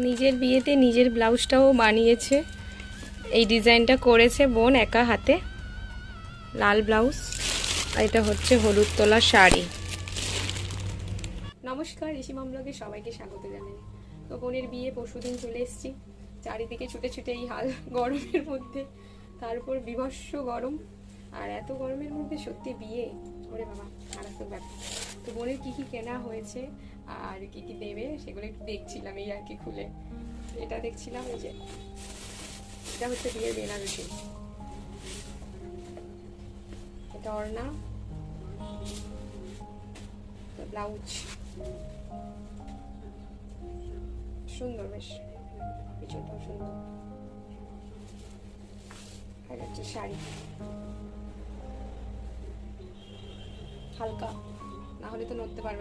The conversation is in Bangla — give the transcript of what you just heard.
নিজের বিয়েতে নিজের ব্লাউজটাও বানিয়েছে। এই ডিজাইনটা করেছে বোন একা হাতে, লাল ব্লাউজ, আর এটা হচ্ছে হলুদ তোলা শাড়ি। নমস্কার, ঋষিমা ব্লগে সবাইকে স্বাগত জানাই। তো বোনের বিয়ে পরশুদিন চলে এসেছি, চারিদিকে ছুটে ছুটে এই হাল গরমের মধ্যে, তারপর বিভৎস গরম। আর এত গরমের মধ্যে সত্যি বিয়ে, ওরে বাবা মারাত্মক ব্যাপার। তো বোনের কি কি কেনা হয়েছে আর কি কি দেবে সেগুলো একটু দেখছিলাম এই আর কি খুলে। এটা দেখছিলাম, এই যে এটা হচ্ছে বিয়ের বেনারসি, এটা ওড়না, ব্লাউজ সুন্দর, বেশ পিছনটাও সুন্দর। আর হচ্ছে শাড়ি হালকা, না হলে তো নড়তে পারবে।